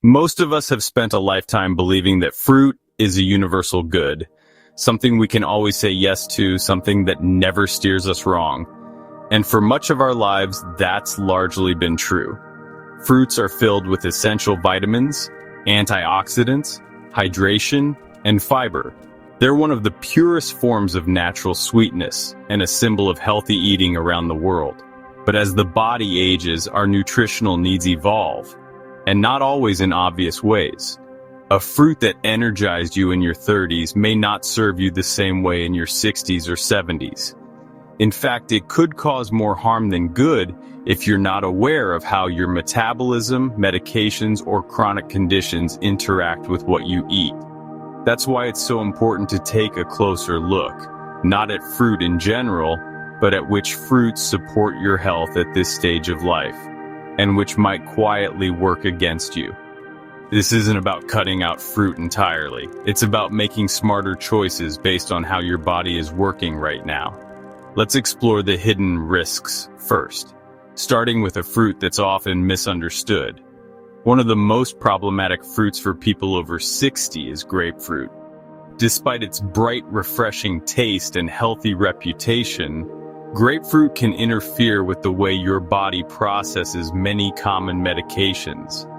Most of us have spent a lifetime believing that fruit is a universal good, something we can always say yes to, something that never steers us wrong. And for much of our lives, that's largely been true. Fruits are filled with essential vitamins, antioxidants, hydration, and fiber. They're one of the purest forms of natural sweetness and a symbol of healthy eating around the world. But as the body ages, our nutritional needs evolve, and not always in obvious ways. A fruit that energized you in your 30s may not serve you the same way in your 60s or 70s. In fact, it could cause more harm than good if you're not aware of how your metabolism, medications, or chronic conditions interact with what you eat. That's why it's so important to take a closer look, not at fruit in general, but at which fruits support your health at this stage of life, and which might quietly work against you. This isn't about cutting out fruit entirely. It's about making smarter choices based on how your body is working right now. Let's explore the hidden risks first, starting with a fruit that's often misunderstood. One of the most problematic fruits for people over 60 is grapefruit. Despite its bright, refreshing taste and healthy reputation, grapefruit can interfere with the way your body processes many common medications.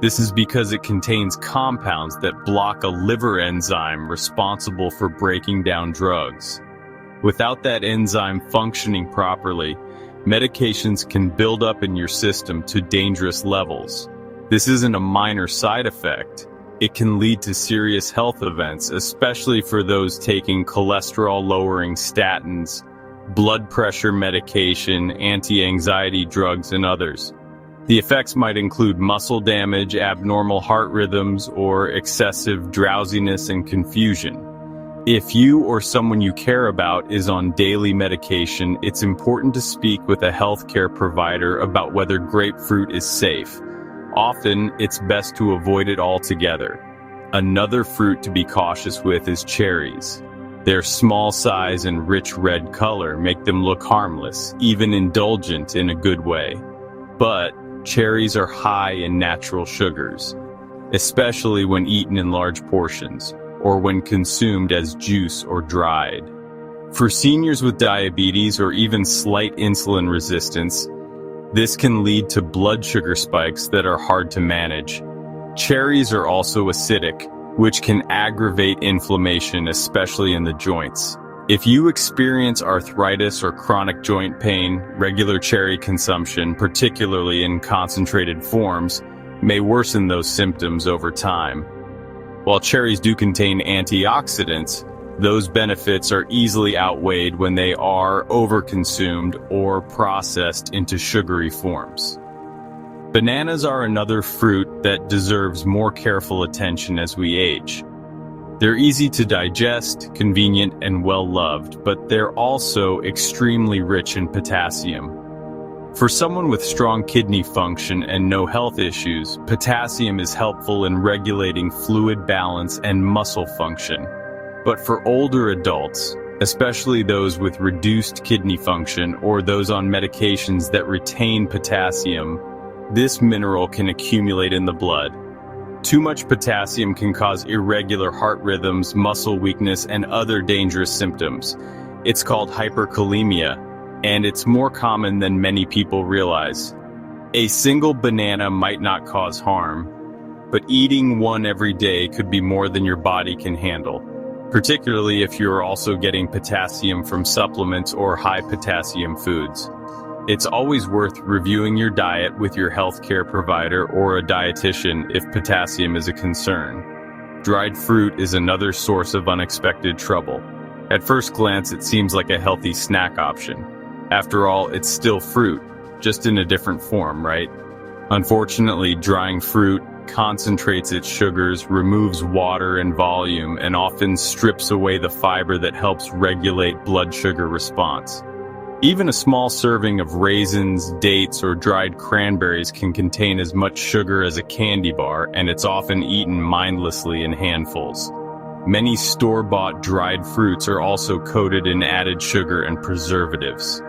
This is because it contains compounds that block a liver enzyme responsible for breaking down drugs. Without that enzyme functioning properly, medications can build up in your system to dangerous levels. This isn't a minor side effect. It can lead to serious health events, especially for those taking cholesterol-lowering statins, blood pressure medication, anti-anxiety drugs, and others. The effects might include muscle damage, abnormal heart rhythms, or excessive drowsiness and confusion. If you or someone you care about is on daily medication, it's important to speak with a healthcare provider about whether grapefruit is safe. Often, it's best to avoid it altogether. Another fruit to be cautious with is cherries. Their small size and rich red color make them look harmless, even indulgent in a good way. But cherries are high in natural sugars, especially when eaten in large portions, or when consumed as juice or dried. For seniors with diabetes or even slight insulin resistance, this can lead to blood sugar spikes that are hard to manage. Cherries are also acidic, which can aggravate inflammation, especially in the joints. If you experience arthritis or chronic joint pain, regular cherry consumption, particularly in concentrated forms, may worsen those symptoms over time. While cherries do contain antioxidants, those benefits are easily outweighed when they are overconsumed or processed into sugary forms. Bananas are another fruit that deserves more careful attention as we age. They're easy to digest, convenient, and well-loved, but they're also extremely rich in potassium. For someone with strong kidney function and no health issues, potassium is helpful in regulating fluid balance and muscle function. But for older adults, especially those with reduced kidney function or those on medications that retain potassium, this mineral can accumulate in the blood. Too much potassium can cause irregular heart rhythms, muscle weakness, and other dangerous symptoms. It's called hyperkalemia, and it's more common than many people realize. A single banana might not cause harm, but eating one every day could be more than your body can handle, particularly if you're also getting potassium from supplements or high potassium foods. It's always worth reviewing your diet with your healthcare provider or a dietitian if potassium is a concern. Dried fruit is another source of unexpected trouble. At first glance, it seems like a healthy snack option. After all, it's still fruit, just in a different form, right? Unfortunately, drying fruit concentrates its sugars, removes water and volume, and often strips away the fiber that helps regulate blood sugar response. Even a small serving of raisins, dates, or dried cranberries can contain as much sugar as a candy bar, and it's often eaten mindlessly in handfuls. Many store-bought dried fruits are also coated in added sugar and preservatives.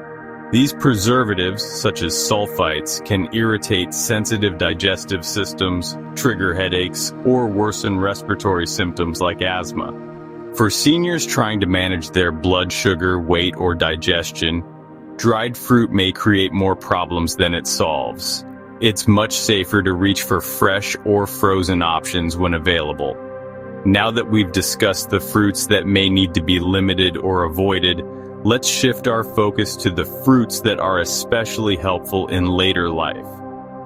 These preservatives, such as sulfites, can irritate sensitive digestive systems, trigger headaches, or worsen respiratory symptoms like asthma. For seniors trying to manage their blood sugar, weight, or digestion, dried fruit may create more problems than it solves. It's much safer to reach for fresh or frozen options when available. Now that we've discussed the fruits that may need to be limited or avoided, let's shift our focus to the fruits that are especially helpful in later life.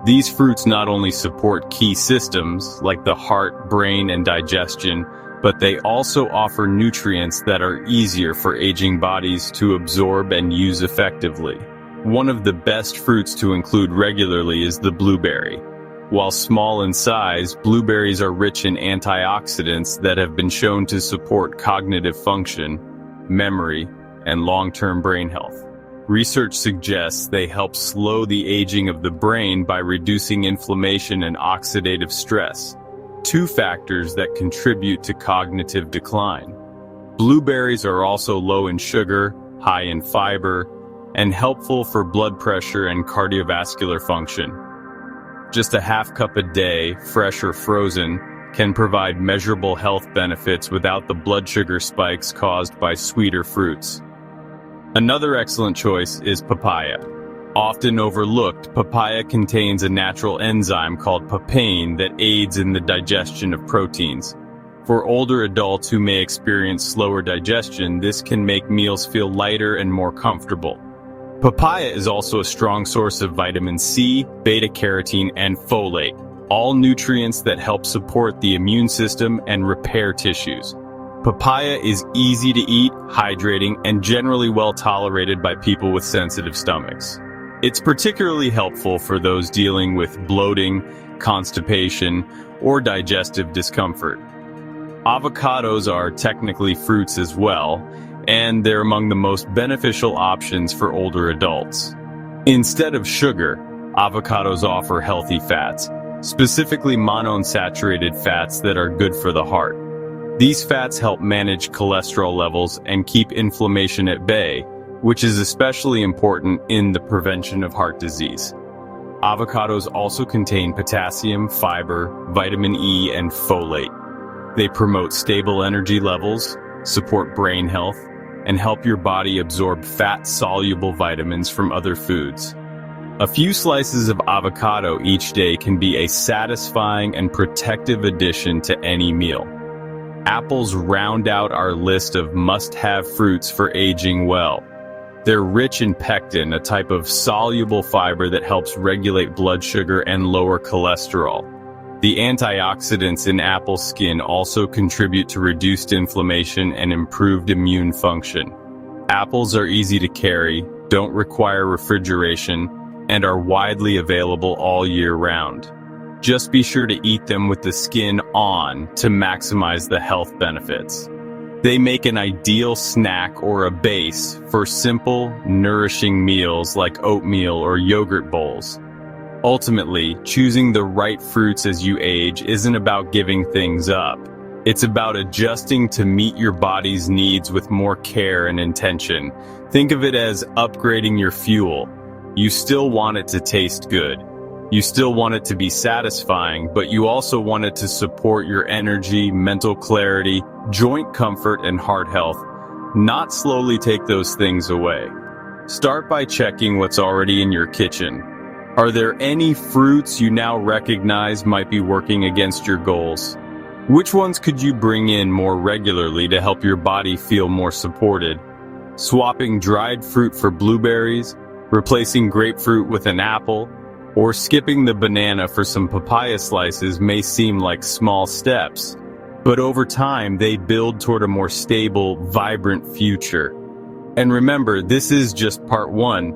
These fruits not only support key systems like the heart, brain, and digestion, but they also offer nutrients that are easier for aging bodies to absorb and use effectively. One of the best fruits to include regularly is the blueberry. While small in size, blueberries are rich in antioxidants that have been shown to support cognitive function, memory, and long-term brain health. Research suggests they help slow the aging of the brain by reducing inflammation and oxidative stress, two factors that contribute to cognitive decline. Blueberries are also low in sugar, high in fiber, and helpful for blood pressure and cardiovascular function. Just a half cup a day, fresh or frozen, can provide measurable health benefits without the blood sugar spikes caused by sweeter fruits. Another excellent choice is papaya. Often overlooked, papaya contains a natural enzyme called papain that aids in the digestion of proteins. For older adults who may experience slower digestion, this can make meals feel lighter and more comfortable. Papaya is also a strong source of vitamin C, beta-carotene, and folate, all nutrients that help support the immune system and repair tissues. Papaya is easy to eat, hydrating, and generally well tolerated by people with sensitive stomachs. It's particularly helpful for those dealing with bloating, constipation, or digestive discomfort. Avocados are technically fruits as well, and they're among the most beneficial options for older adults. Instead of sugar, avocados offer healthy fats, specifically monounsaturated fats that are good for the heart. These fats help manage cholesterol levels and keep inflammation at bay, which is especially important in the prevention of heart disease. Avocados also contain potassium, fiber, vitamin E, and folate. They promote stable energy levels, support brain health, and help your body absorb fat-soluble vitamins from other foods. A few slices of avocado each day can be a satisfying and protective addition to any meal. Apples round out our list of must-have fruits for aging well. They're rich in pectin, a type of soluble fiber that helps regulate blood sugar and lower cholesterol. The antioxidants in apple skin also contribute to reduced inflammation and improved immune function. Apples are easy to carry, don't require refrigeration, and are widely available all year round. Just be sure to eat them with the skin on to maximize the health benefits. They make an ideal snack or a base for simple, nourishing meals like oatmeal or yogurt bowls. Ultimately, choosing the right fruits as you age isn't about giving things up. It's about adjusting to meet your body's needs with more care and intention. Think of it as upgrading your fuel. You still want it to taste good. You still want it to be satisfying, but you also want it to support your energy, mental clarity, joint comfort, and heart health. Not slowly take those things away. Start by checking what's already in your kitchen. Are there any fruits you now recognize might be working against your goals? Which ones could you bring in more regularly to help your body feel more supported? Swapping dried fruit for blueberries, replacing grapefruit with an apple, or skipping the banana for some papaya slices may seem like small steps, but over time they build toward a more stable, vibrant future. And remember, this is just part one.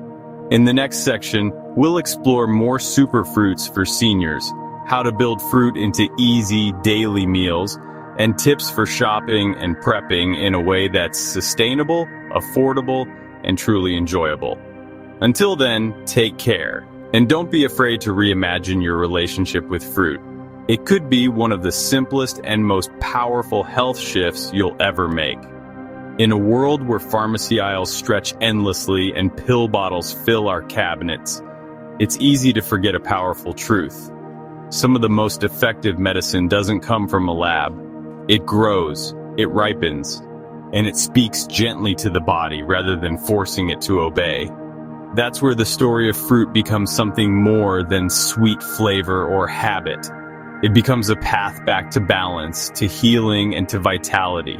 In the next section, we'll explore more superfruits for seniors, how to build fruit into easy, daily meals, and tips for shopping and prepping in a way that's sustainable, affordable, and truly enjoyable. Until then, take care. And don't be afraid to reimagine your relationship with fruit. It could be one of the simplest and most powerful health shifts you'll ever make. In a world where pharmacy aisles stretch endlessly and pill bottles fill our cabinets, it's easy to forget a powerful truth. Some of the most effective medicine doesn't come from a lab. It grows, it ripens, and it speaks gently to the body rather than forcing it to obey. That's where the story of fruit becomes something more than sweet flavor or habit. It becomes a path back to balance, to healing, and to vitality,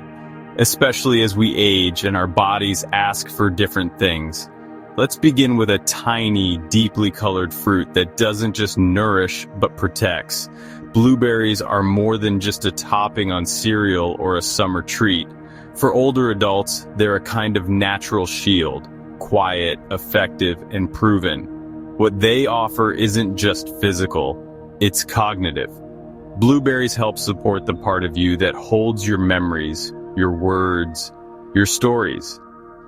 especially as we age and our bodies ask for different things. Let's begin with a tiny, deeply colored fruit that doesn't just nourish, but protects. Blueberries are more than just a topping on cereal or a summer treat. For older adults, they're a kind of natural shield, quiet, effective, and proven. What they offer isn't just physical, it's cognitive. Blueberries help support the part of you that holds your memories, your words, your stories.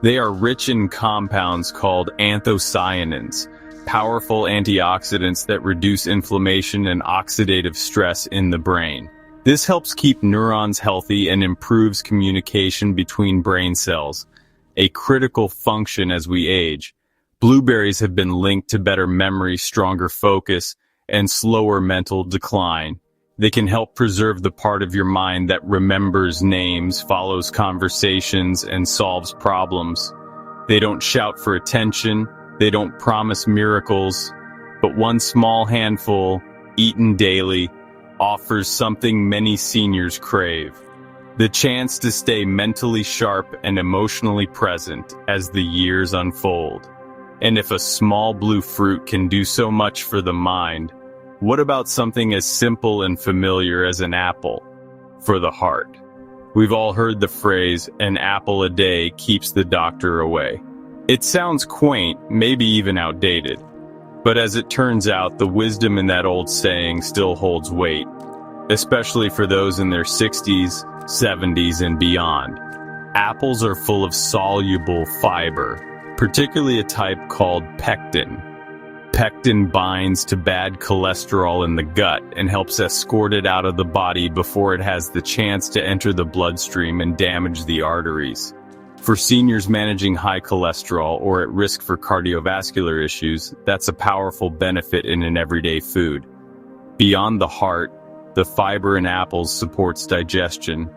They are rich in compounds called anthocyanins, powerful antioxidants that reduce inflammation and oxidative stress in the brain. This helps keep neurons healthy and improves communication between brain cells, a critical function as we age. Blueberries have been linked to better memory, stronger focus, and slower mental decline. They can help preserve the part of your mind that remembers names, follows conversations, and solves problems. They don't shout for attention, they don't promise miracles, but one small handful, eaten daily, offers something many seniors crave: the chance to stay mentally sharp and emotionally present as the years unfold. And if a small blue fruit can do so much for the mind, what about something as simple and familiar as an apple for the heart? We've all heard the phrase, "an apple a day keeps the doctor away." It sounds quaint, maybe even outdated. But as it turns out, the wisdom in that old saying still holds weight, especially for those in their 60s, 70s, and beyond. Apples are full of soluble fiber, particularly a type called pectin. Pectin binds to bad cholesterol in the gut and helps escort it out of the body before it has the chance to enter the bloodstream and damage the arteries. For seniors managing high cholesterol or at risk for cardiovascular issues, that's a powerful benefit in an everyday food. Beyond the heart, the fiber in apples supports digestion,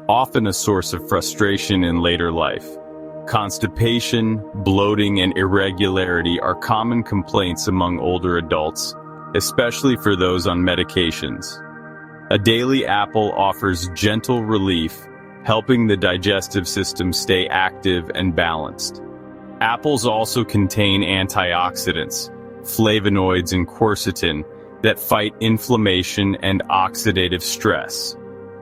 often a source of frustration in later life. Constipation, bloating, and irregularity are common complaints among older adults, especially for those on medications. A daily apple offers gentle relief, helping the digestive system stay active and balanced. Apples also contain antioxidants, flavonoids, and quercetin that fight inflammation and oxidative stress.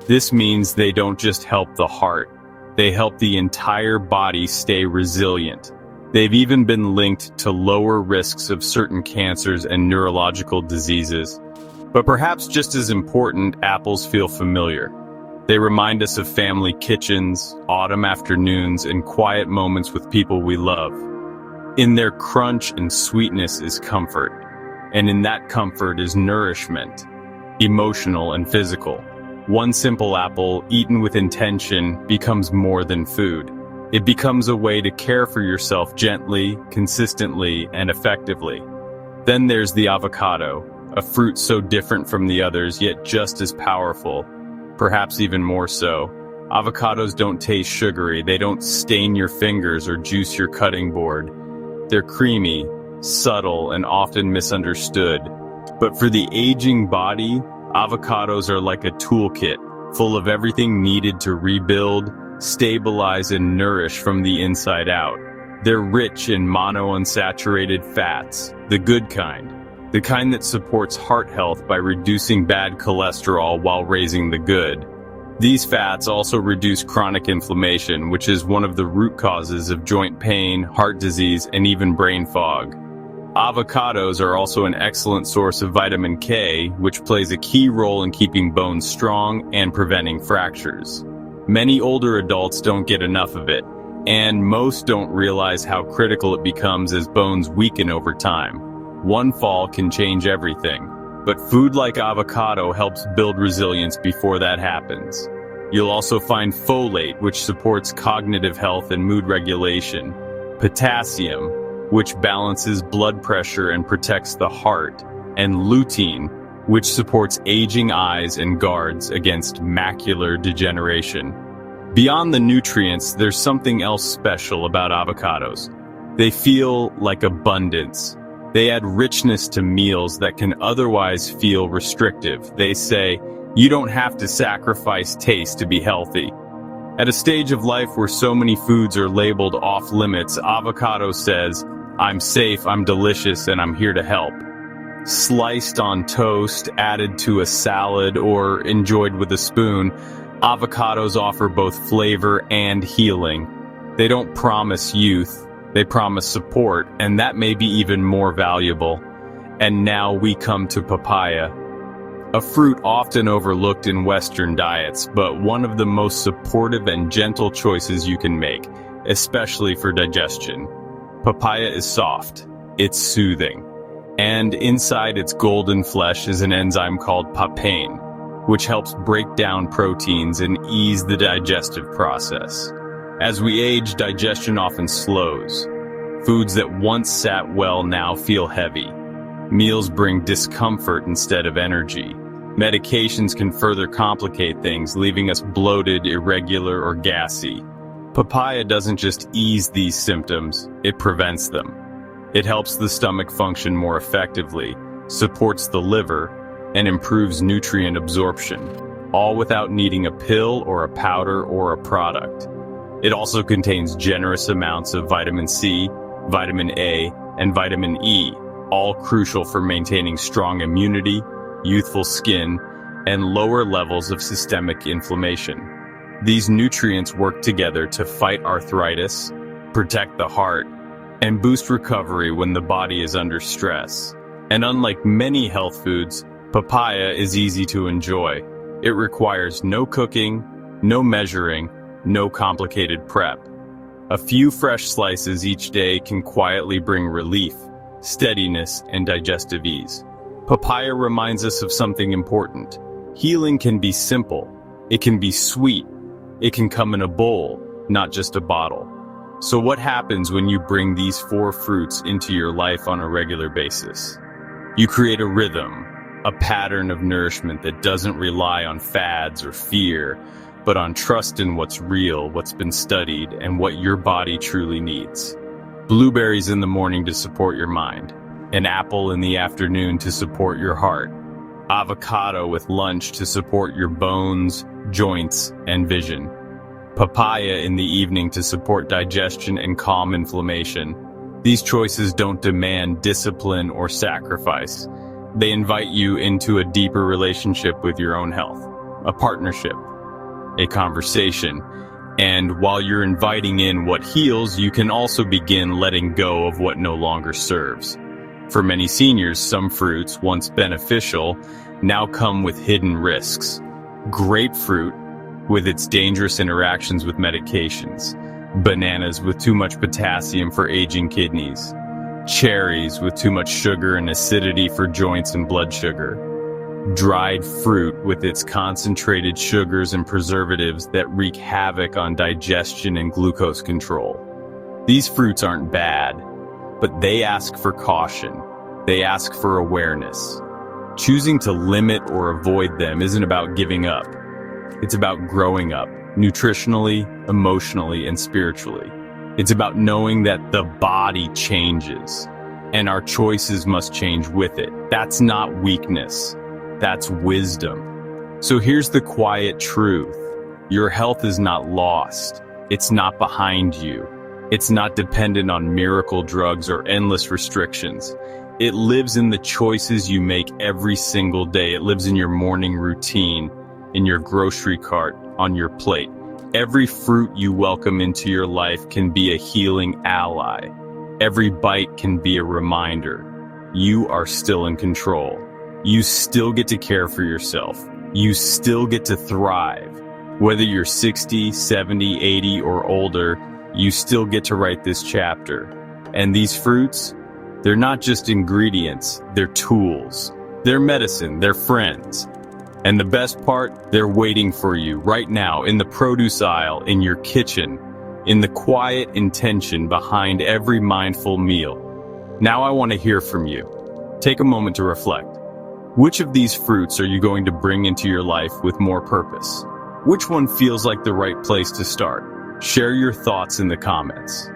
This means they don't just help the heart, they help the entire body stay resilient. They've even been linked to lower risks of certain cancers and neurological diseases. But perhaps just as important, apples feel familiar. They remind us of family kitchens, autumn afternoons, and quiet moments with people we love. In their crunch and sweetness is comfort, and in that comfort is nourishment, emotional and physical. One simple apple, eaten with intention, becomes more than food. It becomes a way to care for yourself gently, consistently, and effectively. Then there's the avocado, a fruit so different from the others, yet just as powerful, perhaps even more so. Avocados don't taste sugary, they don't stain your fingers or juice your cutting board. They're creamy, subtle, and often misunderstood. But for the aging body, avocados are like a toolkit, full of everything needed to rebuild, stabilize, and nourish from the inside out. They're rich in monounsaturated fats, the good kind, the kind that supports heart health by reducing bad cholesterol while raising the good. These fats also reduce chronic inflammation, which is one of the root causes of joint pain, heart disease, and even brain fog. Avocados are also an excellent source of vitamin K, which plays a key role in keeping bones strong and preventing fractures. Many older adults don't get enough of it, and most don't realize how critical it becomes as bones weaken over time. One fall can change everything, but food like avocado helps build resilience before that happens. You'll also find folate, which supports cognitive health and mood regulation, potassium, which balances blood pressure and protects the heart, and lutein, which supports aging eyes and guards against macular degeneration. Beyond the nutrients, there's something else special about avocados. They feel like abundance. They add richness to meals that can otherwise feel restrictive. They say, you don't have to sacrifice taste to be healthy. At a stage of life where so many foods are labeled off limits, avocado says, I'm safe, I'm delicious, and I'm here to help. Sliced on toast, added to a salad, or enjoyed with a spoon, avocados offer both flavor and healing. They don't promise youth, they promise support, and that may be even more valuable. And now we come to papaya. A fruit often overlooked in Western diets, but one of the most supportive and gentle choices you can make, especially for digestion. Papaya is soft, it's soothing, and inside its golden flesh is an enzyme called papain, which helps break down proteins and ease the digestive process. As we age, digestion often slows. Foods that once sat well now feel heavy. Meals bring discomfort instead of energy. Medications can further complicate things, leaving us bloated, irregular, or gassy. Papaya doesn't just ease these symptoms, it prevents them. It helps the stomach function more effectively, supports the liver, and improves nutrient absorption, all without needing a pill or a powder or a product. It also contains generous amounts of vitamin C, vitamin A, and vitamin E, all crucial for maintaining strong immunity, youthful skin, and lower levels of systemic inflammation. These nutrients work together to fight arthritis, protect the heart, and boost recovery when the body is under stress. And unlike many health foods, papaya is easy to enjoy. It requires no cooking, no measuring, no complicated prep. A few fresh slices each day can quietly bring relief, steadiness, and digestive ease. Papaya reminds us of something important. Healing can be simple. It can be sweet. It can come in a bowl, not just a bottle. So what happens when you bring these 4 fruits into your life on a regular basis? You create a rhythm, a pattern of nourishment that doesn't rely on fads or fear, but on trust in what's real, what's been studied, and what your body truly needs. Blueberries in the morning to support your mind. An apple in the afternoon to support your heart. Avocado with lunch to support your bones, joints, and vision. Papaya in the evening to support digestion and calm inflammation. These choices don't demand discipline or sacrifice. They invite you into a deeper relationship with your own health, a partnership, a conversation. And while you're inviting in what heals, you can also begin letting go of what no longer serves. For many seniors, some fruits, once beneficial, now come with hidden risks. Grapefruit, with its dangerous interactions with medications. Bananas with too much potassium for aging kidneys. Cherries with too much sugar and acidity for joints and blood sugar. Dried fruit with its concentrated sugars and preservatives that wreak havoc on digestion and glucose control. These fruits aren't bad, but they ask for caution. They ask for awareness. Choosing to limit or avoid them isn't about giving up. It's about growing up, nutritionally, emotionally, and spiritually. It's about knowing that the body changes, and our choices must change with it. That's not weakness. That's wisdom. So here's the quiet truth. Your health is not lost. It's not behind you. It's not dependent on miracle drugs or endless restrictions. It lives in the choices you make every single day. It lives in your morning routine, in your grocery cart, on your plate. Every fruit you welcome into your life can be a healing ally. Every bite can be a reminder. You are still in control. You still get to care for yourself. You still get to thrive. Whether you're 60, 70, 80, or older, you still get to write this chapter. And these fruits, they're not just ingredients, they're tools. They're medicine, they're friends. And the best part, they're waiting for you right now in the produce aisle, in your kitchen, in the quiet intention behind every mindful meal. Now I want to hear from you. Take a moment to reflect. Which of these fruits are you going to bring into your life with more purpose? Which one feels like the right place to start? Share your thoughts in the comments.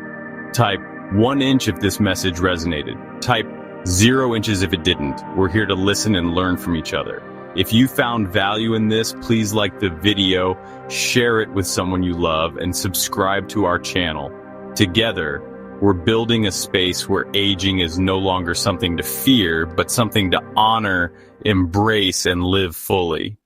Type 1 inch if this message resonated. Type 0 inches if it didn't. We're here to listen and learn from each other. If you found value in this, please like the video, share it with someone you love, and subscribe to our channel. Together, we're building a space where aging is no longer something to fear, but something to honor, embrace, and live fully.